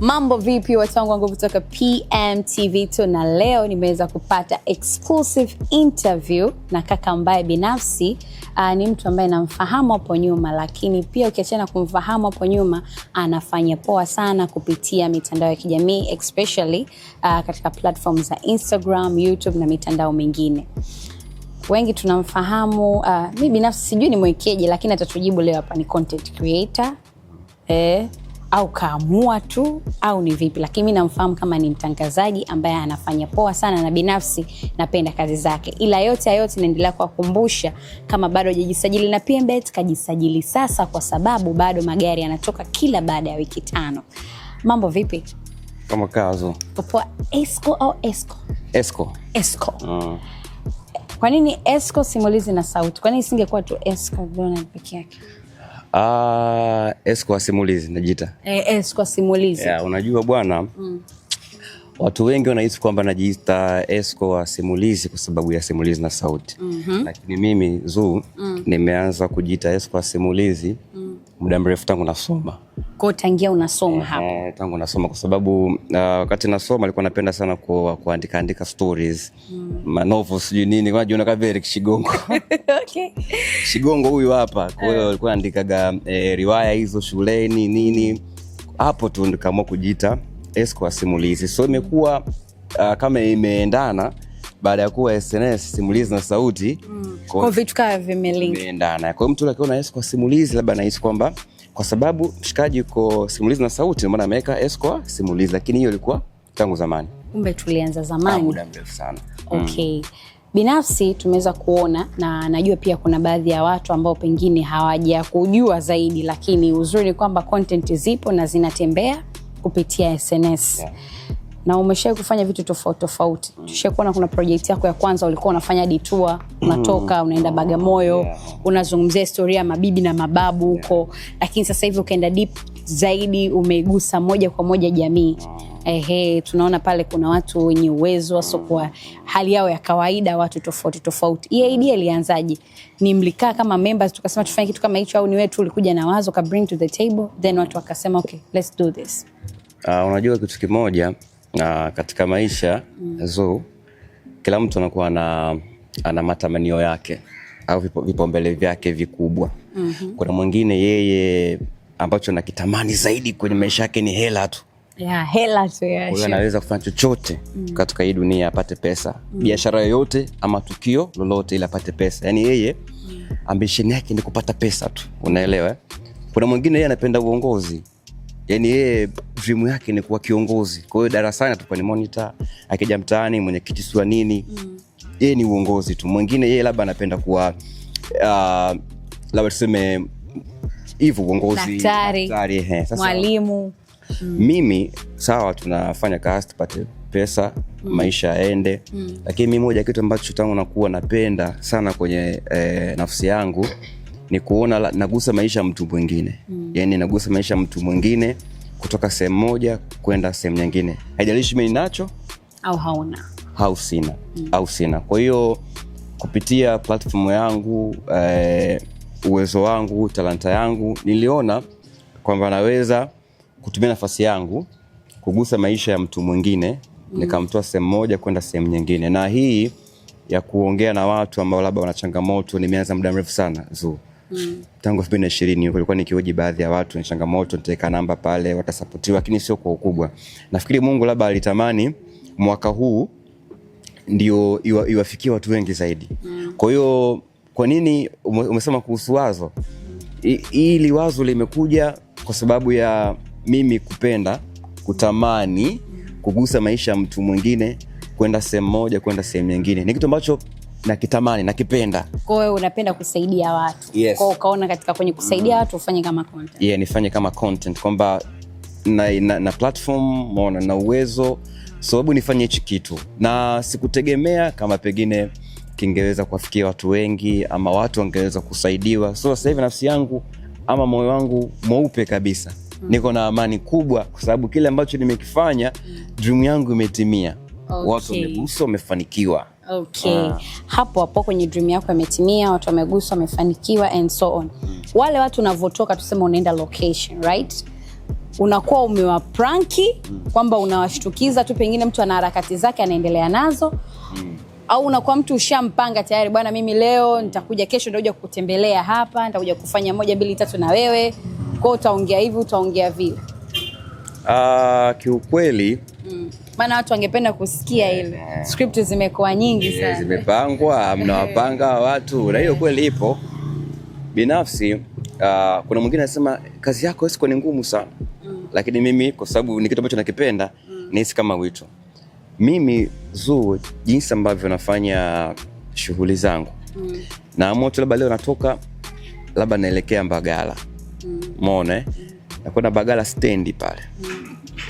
Mambo vipi watu wangu kutoka PMTV2, na leo nimeweza kupata exclusive interview na kaka ambaye binafsi ni mtu ambaye namfahamu hapo nyuma, lakini pia ukiachana kumfahamu hapo nyuma anafanya poa sana kupitia mitandao ya kijamii especially katika platform za Instagram, YouTube na mitandao mingine. Wengi tunamfahamu, mimi binafsi sijui ni mwekeje, lakini atatujibu leo hapa ni content creator au kaamua tu au ni vipi, lakini mimi namfahamu kama ni mtangazaji ambaye anafanya poa sana na binafsi napenda kazi zake. Ila yote naendelea kuwakumbusha kama bado hujajisajili na PMBet, kajisajili sasa kwa sababu bado magari yanatoka kila baada ya wiki 5. Mambo vipi? Kama kazo. Poa. Esco au Esco? Esco. Esco. Kwa nini Esco simulizi na sauti? Kwa nini isingekuwa tu Esco Bwana peke yake? Esco simulizi najiita. Esco simulizi. Yeah, unajua bwana, watu wengi wanahisi kwamba najiita Esco simulizi kwa sababu ya simulizi na sauti. Lakini mimi nimeanza kujiita Esco simulizi muda mrefu tangu nasoma. Kwa tangia unasoma hapo? Tangu nasoma kwa sababu wakati nasoma nilikuwa napenda sana kuandika stories. Novels nini, unajiona kama Eric Shigongo. Okay. Shigongo huyu hapa. Kwa hiyo alikuwa andikaga riwaya hizo shuleni nini. Hapo tu nikaamua kujiita Esco simulizi. So imekuwa kama imeendana baada ya kuwa SNS simulizi na sauti. Kwa vitu kama vimelink. Imeendana. Kwa hiyo mtu akiona Esco simulizi labda anahisi kwamba kwa sababu mshikaji yuko simulizi na sauti ndio maana ameweka Esco simulizi, lakini hiyo ilikuwa tangu zamani. Kumbe tulianza zamani. Muda mrefu sana. Okay. Binafsi tumeweza kuona na najua pia kuna baadhi ya watu ambao pengine hawajakujua zaidi, lakini uzuri ni kwamba content zipo na zinatembea kupitia SNS. Yeah. Na umeshawahi kufanya vitu tofauti. Tushakuona kuna project yako ya kwanza ulikuwa unafanya detour, unatoka unaenda Bagamoyo, unazungumzia historia ya mabibi na mababu huko, lakini sasa hivi ukaenda deep zaidi, umegusa moja kwa moja jamii. Tunaona pale kuna watu wenye uwezo waso kwa hali yao ya kawaida, watu tofauti. Hii idea ilianzaje? Ni mlikaa kama members tukasema tufanye kitu kama hicho, au ni wewe tu ulikuja na wazo ka bring to the table then watu wakasema okay, let's do this? Unajua kitu kimoja katika maisha kila mtu anakuwa ana matamanio yake au vipaumbele vyake vikubwa. Kuna mwingine yeye ambacho nakitamani zaidi kwenye maisha yake ni hela tu. Yeah, hela tu. Huyo anaweza kufanya chochote katika hii dunia apate pesa. Biashara yoyote ama tukio lolote ili apate pesa. Yaani yeye ambition yake ni kupata pesa tu. Unaelewa? Kuna mwingine yeye anapenda uongozi. Yaani yeye dream yake ni kuwa kiongozi. Kwa hiyo darasani atakuwa ni monitor, akija mtaani mwenyekiti sio nini. Yeye ni uongozi tu. Mwingine yeye labda anapenda kuwa labda tuseme hivyo uongozi, daktari, sasa mwalimu. Mimi sawa tunafanya kazi tupate pesa, maisha yaende. Lakini mimi moja kitu ambacho tangu nakuwa napenda sana kwenye nafsi yangu ni kuona nagusa maisha mtu mwingine. Yaani nagusa maisha mtu mwingine kutoka sehemu moja kwenda sehemu nyingine. Haijalishi mimi ninacho au hauna au sina. Kwa hiyo kupitia platform yangu, uwezo wangu, talanta yangu, niliona kwamba naweza kutumia nafasi yangu kugusa maisha ya mtu mwingine, nikamtoa sehemu moja kwenda sehemu nyingine. Na hii ya kuongea na watu ambao labda wana changamoto nimeanza muda mrefu sana tangu 2020 kulikuwa nikihoji baadhi ya watu na changamoto, nitaweka namba pale watasapotiwa, lakini sio kwa ukubwa. Nafikiri Mungu labda alitamani mwaka huu ndio iwafikie watu wengi zaidi. Kwa hiyo kwa nini umesema kuhusu wazo? Hili wazo limekuja kwa sababu ya mimi kupenda, kutamani kugusa maisha ya mtu mwingine kwenda sehemu moja kwenda sehemu nyingine. Ni kitu ambacho nakitamani, nakipenda. Kwa hiyo unapenda kusaidia watu. Yes. Kwa ukaona katika kwenye kusaidia watu ufanye kama content. Nifanye kama content kwamba na platform na uwezo sababu nifanye hichi kitu. Na sikutegemea kama pengine kingeweza kuwafikia watu wengi ama watu wangeweza kusaidiwa. So sasa hivi nafsi yangu ama moyo wangu mweupe kabisa. Niko na amani kubwa kwa sababu kile ambacho nimekifanya dream yangu imetimia. Watu wameguswa, wamefanikiwa. Hapo kwenye dream yako imetimia, watu wameguswa, wamefanikiwa and so on. Wale watu unavotoka tuseme unaenda location, right? unakuwa umewapranki kwamba unawashtukiza tu, pengine mtu ana harakati zake anaendelea nazo, au unakuwa mtu ushampanga tayari, bwana mimi leo nitakuja, kesho nitakuja kukutembelea hapa, nitakuja kufanya 1 2 3 na wewe, kwa utaongea hivi utaongea vile? Kiukweli maana watu wangependa kusikia ile script zimekuwa nyingi sana, zimepangwa, mnawapanga watu, na hiyo kweli ipo. Binafsi kuna mwingine anasema kazi yako siko ni ngumu sana, lakini mimi kwa sababu ni kitu ambacho nakipenda, nihisi kama wito. Mimi Zuu, jinsi ambavyo nafanya shughuli zangu, na moto labda leo natoka labda naelekea Mbagala, umeona nakwenda Mbagala stendi pale,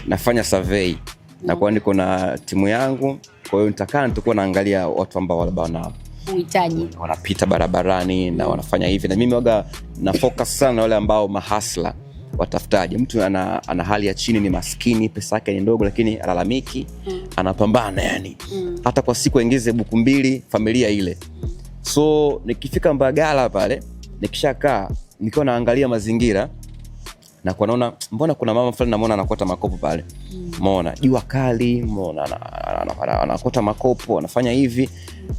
nafanya survey na kwa niko na timu yangu, kwa hiyo nitakuwa naangalia watu ambao labda wana uhitaji, wanapita barabarani na wanafanya hivi, na mimi waga na focus sana wale ambao mahasla, watafutaji. Mtu ana hali ya chini, ni maskini, pesa yake ni ndogo, lakini alalamiki, anapambana yani. Hata kwa siku aingize buku 2 familia ile. So nikifika Mbagala pale, nikishakaa nikiwa naangalia mazingira, na kwa naona mbona kuna mama fulani namuona anakota makopo pale. Umeona jua kali, umeona anakota makopo, anafanya hivi.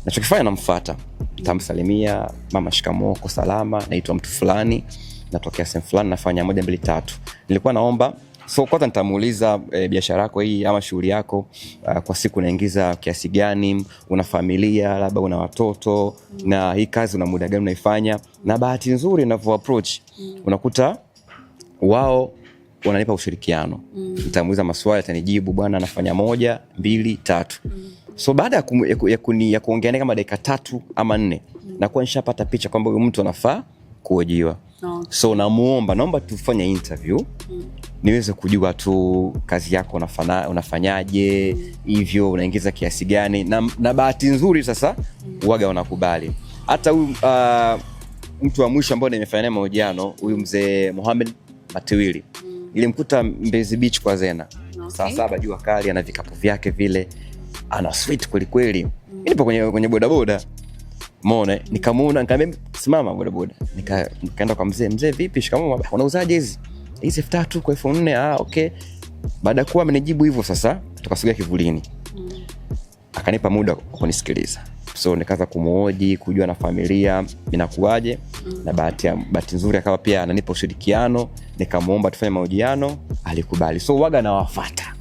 Nachokifanya namfuata, nitamsalimia, mama shikamoo, kwa salama, naitwa mtu fulani, natokea sehemu fulani, nafanya 1 2 3. Nilikuwa naomba, so kwanza nitamuuliza biashara yako hii ama shughuli yako kwa siku unaingiza kiasi gani, una familia, labda una watoto, na hii kazi una muda gani unaifanya. Na bahati nzuri ninavyo approach, unakuta wao wananipa ushirikiano. Nitamuuliza maswali, atanijibu, bwana anafanya 1 2 3. So baada ya kuongea naye kama dakika 3 ama 4, nakuwa nishapata picha kwamba huyu mtu anafaa kuhojiwa. So naomba tufanye interview, niweze kujua tu kazi yako unafanyaje, hivyo unaingiza kiasi gani, na bahati nzuri sasa waga wanakubali. Hata huyu mtu wa mwisho ambaye nimefanya naye mahojiano, huyu mzee Mohamed Matiwili, nilimkuta Mbezi Beach kwa Zena. Saa 7 jua kali, ana vikapu vyake vile, ana sweet kweli kweli. Nipo kwenye bodaboda, umeona, nikamuona, nikamwambia simama bodaboda. Nikaenda kwa mzee, vipi, shikamoo, unauzaje hizi 3000 kwa 4000? Okay. Baada kuwa amenijibu hivyo, sasa tukasogea kivulini, akanipa muda wa kunisikiliza. So nikaanza kumuhoji, kujua na familia inakuaje, na bahati nzuri akawa pia ananipa ushirikiano, nikamuomba tufanye mahojiano, alikubali. So waga nawafuata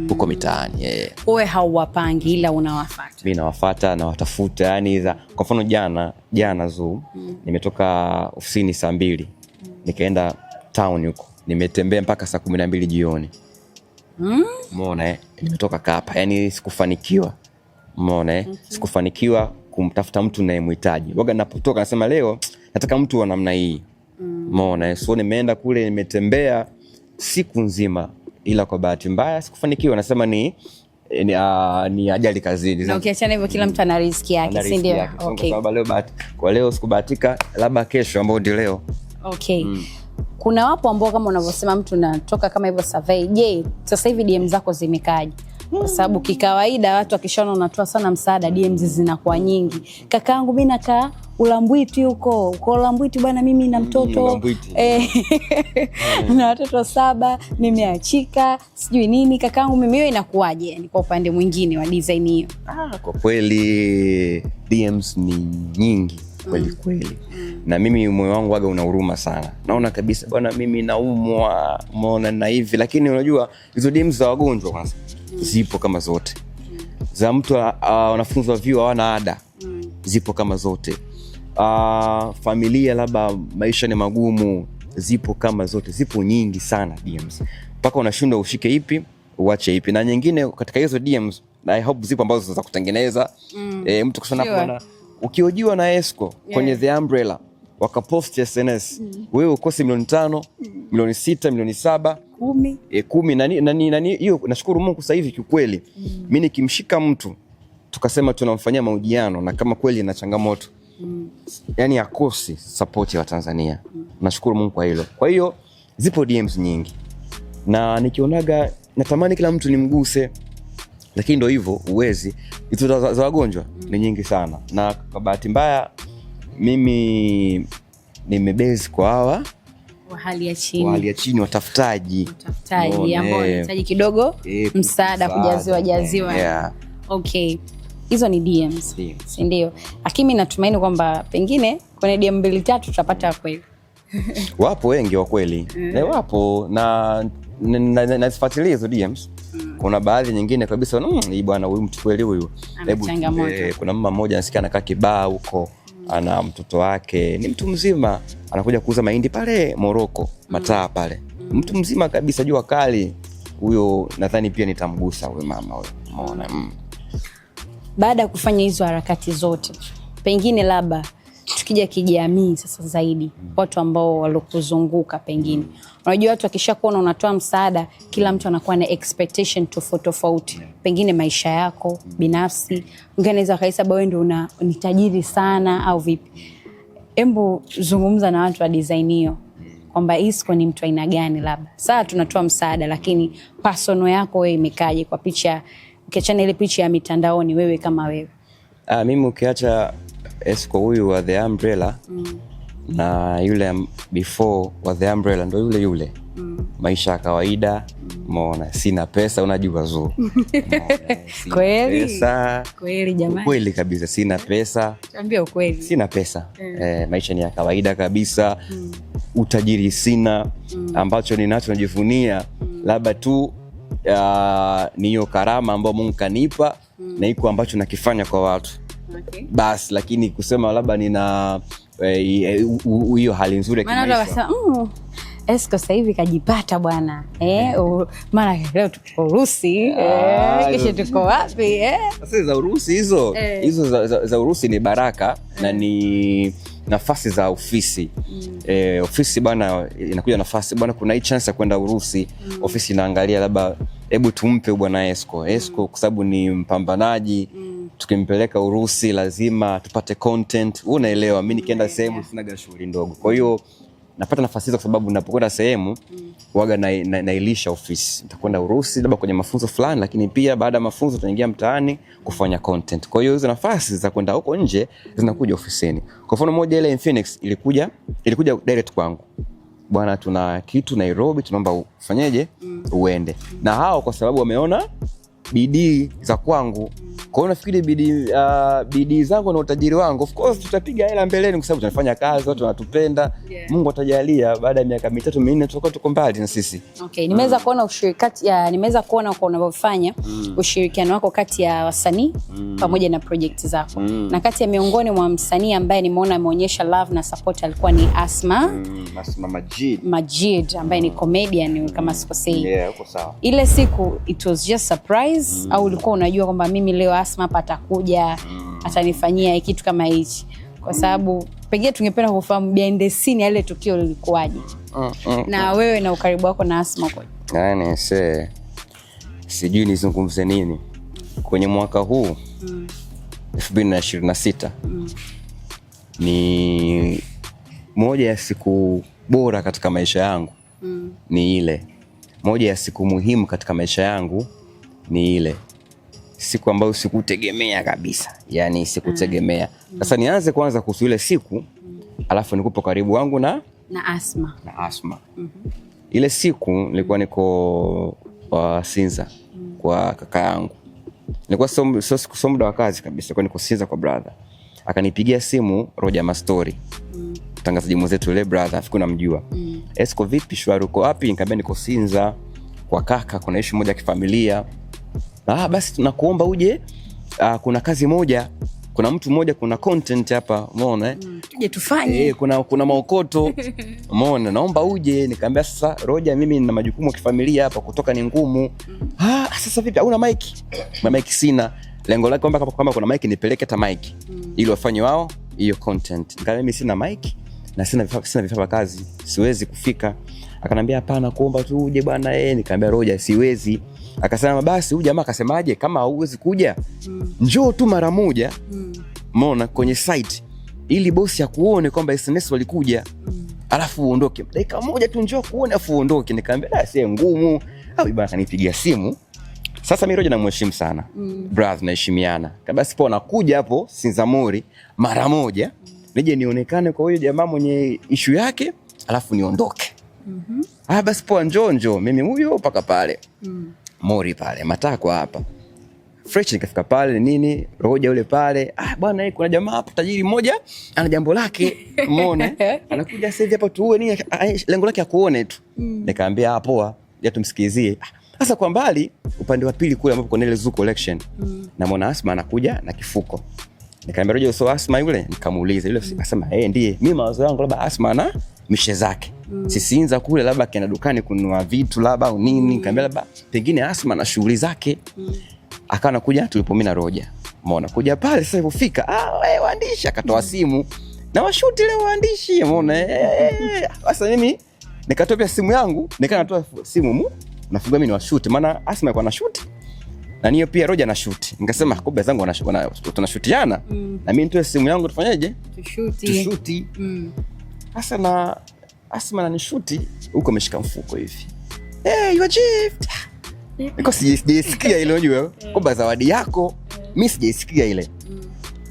huko mitaani. Wewe hauwapangi ila unawafuata? Mimi nawafuata na watafuta, yani kwa mfano jana Zuu, nimetoka ofisini saa 2, nikaenda town huko, nimetembea mpaka saa 12 jioni. Umeona nimetoka Kapa, yani sikufanikiwa. Umeona sikufanikiwa kumtafuta mtu ninayemhitaji. Waga ninapotoka nasema leo nataka mtu wa namna hii. Umeona, so nimeenda kule, nimetembea siku nzima, ila kwa bahati mbaya sikufanikiwa. Nasema ni ajali kazini. Na ukiachana hivyo, kila mtu ana riziki yake, si ndio? Okay. Kwa leo sikubahatika, labda kesho ambao ndio leo. Okay. Kuna wapo ambao kama unavyosema mtu natoka kama hivyo survey. Je, sasa hivi DM zako zimekaje? Kwa sababu kikawaida watu wakishaona unatoa sana msaada, DMs zinakuwa nyingi. Kakaangu mimi nakaa Ulambwiti huko. Uko Ulambwiti bwana, mimi na mtoto na watoto 7, nimeachika, sijui nini. Kakaangu mimi, hiyo inakuaje yani kwa upande mwingine wa design hiyo? Kwa kweli DMs ni nyingi kweli. Na mimi moyo wangu waga una huruma sana. Naona kabisa bwana mimi naumwa, umeona na hivi, lakini unajua hizo DMs za wagonjwa kwanza zipo kama zote. Za mtu wanafunzi wa vyuo hawana ada, zipo kama zote. Familia labda maisha ni magumu, zipo kama zote. Zipo nyingi sana DMs, mpaka unashindwa ushike ipi uache ipi. Na nyingine katika hizo DMs, I hope zipo ambazo za kutengeneza. Mtu kusema bwana, ukiojiwa na Esco kwenye The Umbrella wakapost SNS, wewe ukosi 5 milioni 6 milioni 7 10 nani hiyo. Nashukuru Mungu sasa hivi kiukweli, mimi nikimshika mtu tukasema tunamfanyia mahojiano, na kama kweli na changamoto, yani akosi support ya Tanzania. Nashukuru Mungu kwa hilo. Kwa hiyo zipo DMs nyingi, na nikionaga natamani kila mtu nimguse, lakini ndio hivyo, uwezi. Hizo za wagonjwa ni nyingi sana, na kwa bahati mbaya mimi nimebase kwa hawa kwa hali ya chini. Kwa hali ya chini, watafutaji ambao wanahitaji kidogo msaada, jaziwa. Yeah. Okay. Hizo ni DMs. Si ndio? Lakini mimi natumaini kwamba pengine kwenye DM 2-3 tutapata kweli. Wapo wengi wa kweli. Wapo na nazifuatilia hizo DMs. Kuna baadhi nyingine kabisa hii bwana huyu mtu kweli huyu. Hebu kuna mama mmoja anasikia anakaa Kibaa huko, ana mtoto wake, ni mtu mzima, anakuja kuuza mahindi pale Moroko, mataa pale. Mtu mzima kabisa, jua kali. Huyo nadhani pia nitamgusa huyo mama huyo. Umeona? Baada ya kufanya hizo harakati zote, pengine labda tukija kijamii sasa zaidi, watu ambao walokuzunguka pengine. Unajua watu wakishakuona unatoa msaada, kila mtu anakuwa na expectation tofauti. Pengine maisha yako binafsi, ungeneza kaisa wewe ndio ni tajiri sana au vipi? Embo zungumza na watu wa design hiyo kwamba Isco ni mtu aina gani labda. Sasa tunatoa msaada, lakini personal yako wewe imekaje kwa picha, ukiachana ile picha ya mitandaoni, wewe kama wewe? Mimi ukiacha Isco huyu wa The Umbrella na yule before wa The Umbrella ndo yule. Maisha ya kawaida, umeona, sina pesa, unajua zo. Kweli? Pesa. Kweli jamani. Kweli kabisa, sina pesa. Tuambie ukweli. Sina pesa. Maisha ni ya kawaida kabisa. Utajiri sina. Ambacho ninacho najivunia labda tu ni hiyo karama ambayo Mungu kanipa na iko ambacho nakifanya kwa watu. Okay. Basi, lakini kusema labda nina hiyo hali nzuri ya kimaisha. Maana wasema Isco sasa hivi kajipata bwana. Mara leo tuko Urusi, kisha tuko wapi? Sasa za Urusi hizo za Urusi ni baraka na ni nafasi za ofisi. Ofisi bwana inakuja nafasi bwana, kuna hii chance ya kwenda Urusi. Ofisi inaangalia labda hebu tumpe bwana Isco kwa sababu ni mpambanaji. Tukimpeleka Urusi lazima tupate content. Unaelewa, mimi nikienda sehemu sina shughuli ndogo. Kwa hiyo napata nafasi hizo kwa sababu ninapokwenda sehemu huaga nailisha ofisi. Nitakwenda Urusi labda kwenye mafunzo fulani, lakini pia baada ya mafunzo tunaingia mtaani kufanya content. Kwa hiyo hizo nafasi za kwenda huko nje zinakuja ofisini. Kwa mfano moja ile in Phoenix ilikuja direct kwangu. Bwana, tuna kitu Nairobi, tunaomba ufanyeje uende. Na hao kwa sababu wameona bidii za kwangu. Kwa hiyo nafikiri bidii zangu na utajiri wangu, of course tutapiga hela mbeleni kwa sababu tunafanya kazi, watu wanatupenda. Mungu atajalia baada ya miaka 3-4 tutakuwa tuko mbali na sisi. Okay, nimeweza kuona nimeweza kuona kwa unavyofanya ushirikiano wako kati ya wasanii pamoja na project zako. Na kati ya miongoni mwa msanii ambaye nimeona ameonyesha love na support alikuwa ni Asma Majid ambaye ni comedian kama sikosei. Uko sawa. Ile siku it was just surprise au ulikuwa unajua kwamba mimi leo Asma hapa atakuja atanifanyia kitu kama hichi? Kwa sababu pengine tungependa kufahamu behind the scene ile tukio lilikuwaje. Na wewe na ukaribu wako na Asma kwa. Yaani sijui nizungumze nini. Kwenye mwaka huu 2026 ni moja ya siku bora katika maisha yangu. Ni ile moja ya siku muhimu katika maisha yangu, ni ile siku ambayo sikutegemea kabisa. Yani sikutegemea. Sasa nianze kwanza kuhusu ile siku, alafu nikupe karibu wangu na Asma. Ile siku nilikuwa niko Sinza kwa kaka yangu. Nilikuwa sio muda wa kazi kabisa, nilikuwa niko Sinza kwa brother. Akanipigia simu Roger Mastori. Mtangazaji mwenzetu ile brother, afiku namjua. Isco vipi, shwari, uko wapi? Nikamwambia niko Sinza kwa kaka, kuna issue moja ya kifamilia. Basi tunakuomba uje, kuna kazi moja, kuna mtu mmoja, kuna content hapa, umeona tuje tufanye. Kuna maokoto, umeona, naomba uje. Nikamwambia sasa Roger, mimi nina majukumu ya kifamilia hapa, kutoka ni ngumu. Sasa vipi, hauna mic? Na mic sina. Lengo lake kwamba kama kuna mic nipeleke hata mic ili wafanye wao hiyo content. Nikamwambia mimi sina mic na sina vifaa kazi, siwezi kufika. Akanambia hapana, kuomba tu uje bwana. Nikamwambia Roger, siwezi. Akasema basi huyu jamaa akasemaje, kama hauwezi kuja njoo tu mara moja, umeona, kwenye site ili bosi akuone kwamba SNS walikuja, alafu uondoke. Dakika moja tu, njoo kuone afu uondoke. Nikamwambia si ngumu. Au bwana kanipigia simu. Sasa mimi Roger namheshimu sana. Brother, naheshimiana. Basi po nakuja hapo Sinzamori mara moja, nije nionekane kwa huyo jamaa mwenye issue yake, alafu niondoke. Basi poa, njoo mimi huyo mpaka pale. Mori pale, Matakwa hapa. Fresh nikafika pale nini, Roja yule pale, bwana kuna jamaa hapo tajiri mmoja ana jambo lake, umeona? Anakuja sasa hivi hapa tuue nini, lengo lake akuone tu. Nikamwambia poa, ya tumsikizie. Sasa kwa mbali upande wa pili kule ambapo kuna ile Zoo Collection, namuona Asma anakuja na kifuko. Nikamwambia Roja, so Asma yule? Nikamuuliza yule, akasema ndiye. Mimi mawazo yangu labda Asma na mishe zake. Sisinza kule labda kaenda dukani kununua vitu labda au nini. Nikamwambia labda pengine Asma na shughuli zake. Akawa anakuja tulipo mimi na Roja. Umeona? Kuja pale sasa ilipofika, waandishi akatoa simu. Na washuti leo waandishi, umeona? Sasa mimi nikatoa pia simu yangu, natoa simu nafunga mimi ni washuti, maana Asma alikuwa anashuti. Na niyo pia Roja anashuti. Nikasema kobe zangu tunashutiana. Na mimi nitoe simu yangu tufanyeje? Tushuti. Sasa na Asma ananishuti huko ameshika mfuko hivi. You achieved. Niko sijisikia ile unajua. Koba zawadi yako. Mimi sijisikia ile.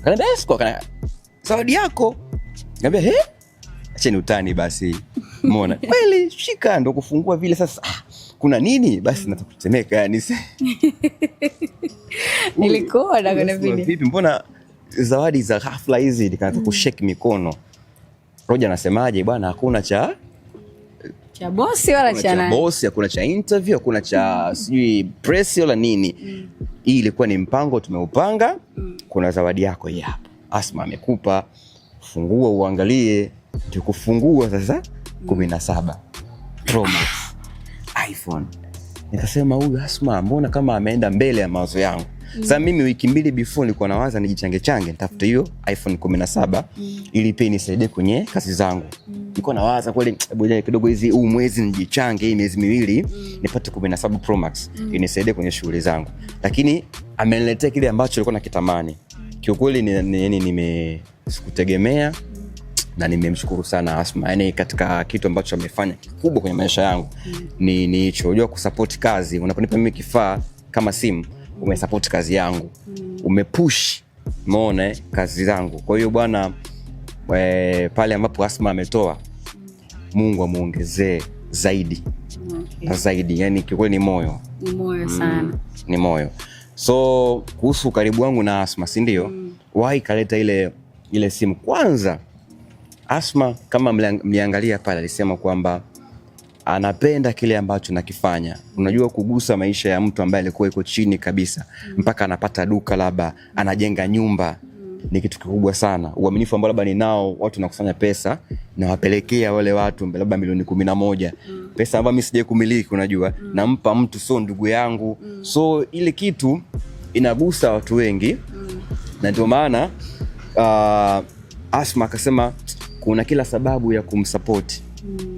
Kanaambia kana zawadi yako. Nikamwambia acha ni utani basi. Umeona? Kweli shika ndo kufungua vile sasa. Kuna nini? Basi natakusemeka yani. Nilikuwa na kana vile. Vipi mbona zawadi za hafla hizi nikaanza kushake mikono. Roja anasemaje bwana, hakuna cha bosi wala cha nani. Bosi, hakuna cha interview, hakuna cha sijui press wala nini. Hii ilikuwa ni mpango tumeupanga. Kuna zawadi yako hii hapa. Asma amekupa. Fungua uangalie. Tukufungua sasa 17 Pro Max iPhone. Nikasema huyu Asma mbona kama ameenda mbele ya mawazo yangu. Sasa mimi wiki mbili before nilikuwa nawaza nijichange nitafute hiyo iPhone 17 ili pia nisaidie kwenye kazi zangu. Nilikuwa nawaza kweli boja kidogo hizi mwezi nijichange hii miezi miwili nipate 17 Pro Max inisaidie kwenye shughuli zangu. Lakini ameniletea kile ambacho nilikuwa nakitamani. Kiukweli nimesikutegemea na nimemshukuru sana Asma. Yaani katika kitu ambacho amefanya kikubwa kwenye maisha yangu ni hicho, unajua kusupport kazi. Unaponipa mimi kifaa kama simu, umesupport kazi yangu. Umepush, umeona kazi zangu. Kwa hiyo bwana pale ambapo Asma ametoa, Mungu amuongezee zaidi. Na zaidi, yani kikweli ni moyo. Ni moyo sana. Ni moyo. So kuhusu karibu wangu na Asma, si ndio? Wahi kaleta ile simu kwanza. Asma kama mliangalia pale alisema kwamba anapenda kile ambacho nakifanya. Unajua kugusa maisha ya mtu ambaye alikuwa yuko chini kabisa mpaka anapata duka labda, anajenga nyumba, ni kitu kikubwa sana. Uaminifu ambao labda ninao, watu nakusanya pesa na wapelekea wale watu labda milioni 11. Pesa ambayo mimi sije kumiliki, unajua. Nampa mtu, so ndugu yangu. So ile kitu inagusa watu wengi. Na ndio maana Asma akasema kuna kila sababu ya kumsupport.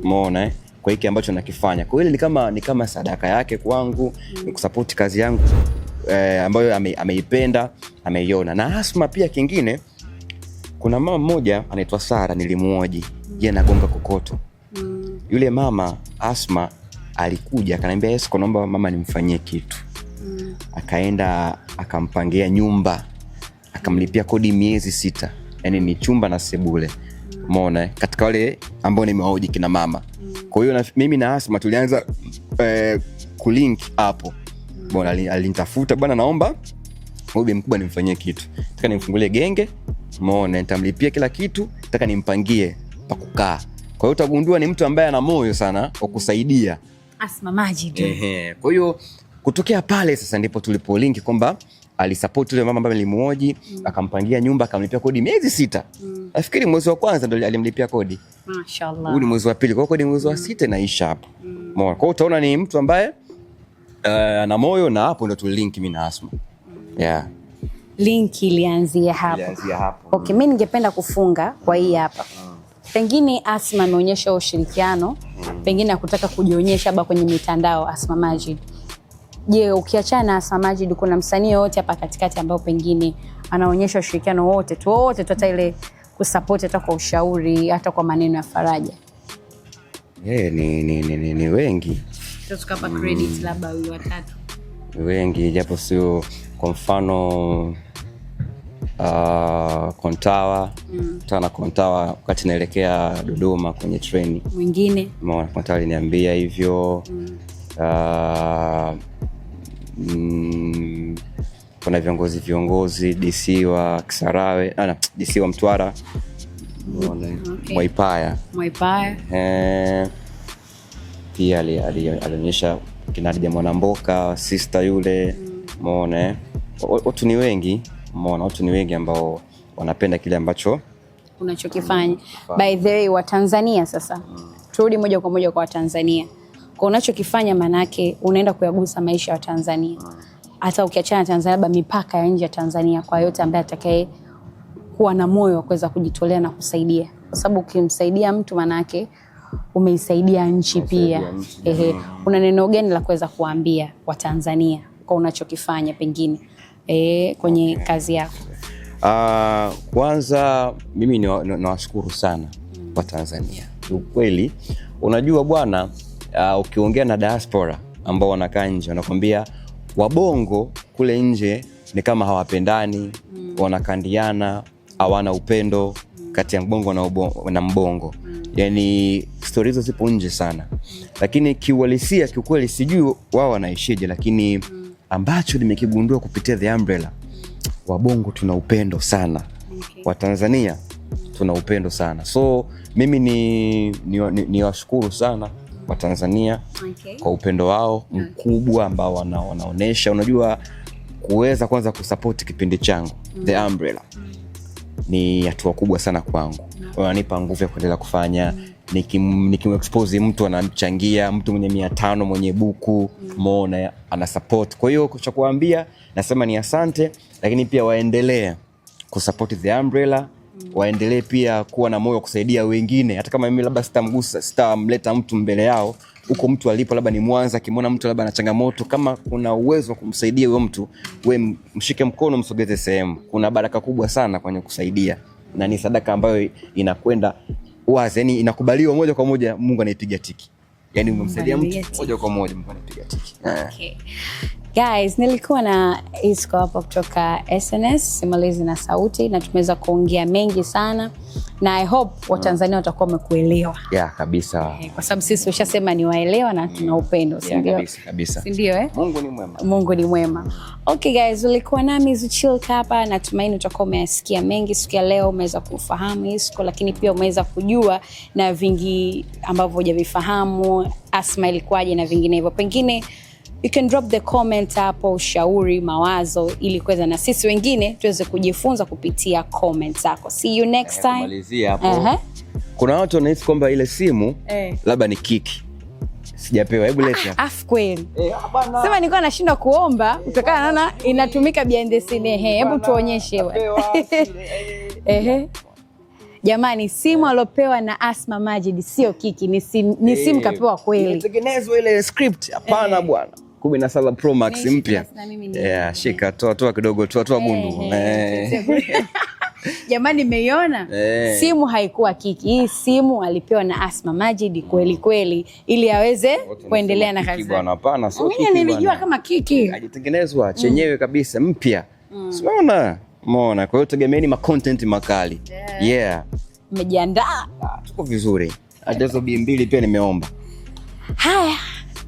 Umeona kwa hiki ambacho nakifanya. Kwa hiyo ni kama sadaka yake kwangu, ni kusupport kazi yangu ambayo ameipenda, ameiona. Na Asma pia kingine, kuna mama mmoja anaitwa Sara nilimuoji, yeye anagonga kokoto. Yule mama Asma alikuja akaniambia, "Yes, naomba mama nimfanyie kitu." Akaenda akampangia nyumba, akamlipia kodi miezi 6. Yaani ni chumba na sebule. Umeona katika wale ambao nimewaoji kina mama. Kwa hiyo mimi na Asma tulianza kulink hapo. Bwana alinitafuta, bwana naomba wewe mkubwa nimfanyie kitu. Nataka nimfungulie genge. Umeona nitamlipia kila kitu, nataka nimpangie pa kukaa. Kwa hiyo utagundua ni mtu ambaye ana moyo sana wa kusaidia. Asma Majid. Kwa hiyo kutokea pale sasa ndipo tulipolinki kwamba alisupport yule mama ambaye nilimuoji, akampangia nyumba, akamlipia kodi miezi 6. Nafikiri mwezi wa kwanza ndio alimlipia kodi. Mashaallah. Huu ni mwezi wa pili, kwa kodi mwezi wa 6 inaisha hapo. Umeona? Kwa hiyo utaona ni mtu ambaye ana moyo, na hapo ndio tulilink mimi na Asma. Yeah. Link ilianzia hapo. Okay, mimi ningependa kufunga kwa hii hapa. Pengine Asma ameonyesha ushirikiano, pengine akutaka kujionyesha hapa kwenye mitandao Asma Majid. Je, ukiachana na Asma Majid kuna msanii yote hapa katikati ambao pengine anaonyesha ushirikiano wote tu hata ile kusupport, hata kwa ushauri, hata kwa maneno ya faraja? Ni wengi. Tukapa credit labda huyu watatu. Wengi japo sio, kwa mfano Kontawa. Tana Kontawa wakati naelekea Dodoma kwenye treni. Mwingine? Umeona Kontawa aliniambia hivyo. Kuna viongozi DC wa Kisarawe, DC wa Mtwara. Mwaipaya. Pia alionyesha kina Dija Mwanamboka, sister yule. Umeona watu ni wengi, ambao wanapenda kile ambacho unachokifanya. By the way, wa Tanzania sasa. Turudi moja kwa moja kwa Watanzania. Kwa unachokifanya manake unaenda kuyagusa maisha ya Tanzania. Hata ukiachana na Tanzania, labda mipaka ya nje ya Tanzania, kwa yote ambaye atakaye kuwa na moyo wa kuweza kujitolea na kusaidia. Kwa sababu ukimsaidia mtu manake umeisaidia nchi pia. Una neno gani la kuweza kuambia Watanzania kwa unachokifanya pengine kwenye kazi yako? Kwanza mimi nawashukuru sana Watanzania. Ukweli unajua bwana, ukiongea na diaspora ambao wanakaa nje wanakuambia Wabongo kule nje ni kama hawapendani, wanakandiana, hawana upendo kati ya Mbongo na Mbongo. Yani stories hizo zipo nje sana. Lakini kiuhalisia, kiukweli sijui wao wanaishije, lakini ambacho nimekigundua kupitia The Umbrella, Wabongo tuna upendo sana. Watanzania tuna upendo sana. So mimi ni washukuru sana Watanzania kwa upendo wao mkubwa ambao wanaonesha. Unajua kuweza kwanza kusupport kipindi changu The Umbrella ni hatua kubwa sana kwangu. Wananipa nguvu ya kuendelea kufanya. Nikimexpose mtu anamchangia, mtu mwenye 500 mwenye buku, muone ana support. Kwa hiyo cha kuambia nasema ni asante, lakini pia waendelee kusupport The Umbrella. Waendelee pia kuwa na moyo kusaidia wengine, hata kama mimi labda sitamleta mtu mbele yao, huko mtu alipo labda ni Mwanza, kimona mtu labda ana changamoto, kama kuna uwezo wa kumsaidia huyo mtu, wewe mshike mkono, msogeze sehemu. Kuna baraka kubwa sana kwenye kusaidia, na ni sadaka ambayo inakwenda wazi, yani inakubaliwa moja kwa moja, Mungu anaipiga tiki. Yani umemsaidia mtu moja kwa moja, Mungu anaipiga tiki. Okay. Guys, nilikuwa na Isco hapa kutoka SNS Simulizi na Sauti, na tumeweza kuongea mengi sana, na I hope Watanzania watakuwa wamekuelewa. Kabisa. Kwa sababu sisi ushasema ni waelewa na tuna upendo, si ndio? Kabisa. Si ndio Mungu ni mwema. Okay guys, ulikuwa nami Zuchilk hapa, na tumaini utakuwa umesikia mengi siku ya leo, umeweza kufahamu Isco, lakini pia umeweza kujua na vingi ambavyo hujavifahamu, Asma ilikuwaje na vingine hivyo. Pengine you can drop the comment hapo, ushauri, mawazo, ili kuweza na sisi wengine tuweze kujifunza kupitia comments zako. See you next time. Kumalizia hapo. Kuna watu wanahisi kwamba ile simu labda ni kiki. Sijapewa, hebu leta. Kweli. Sema nilikuwa nashindwa kuomba kutokana na inatumika behind the scene. Hebu tuonyeshe wewe. Jamani, simu alopewa na Asma Majid sio kiki, ni simu kapewa kweli. Inatengenezwa ile script. Hapana bwana. 17 Pro Max mpya. Shika, toa kidogo, toa gundu. Jamani, nimeiona. Simu haikuwa kiki. Hii simu alipewa na Asma Majid kweli ili aweze kuendelea na kazi. Bwana, hapana, sio kiki. Mimi nilijua kama kiki. Hajitengenezwa chenyewe kabisa, mpya. Umeona? Kwa hiyo tegemeeni content makali. Umejiandaa? Tuko vizuri. Hata hizo B2 pia nimeomba. Haya,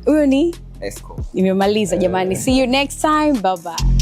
huyo ni Isco. Nimemaliza jamani. See you next time. Bye bye.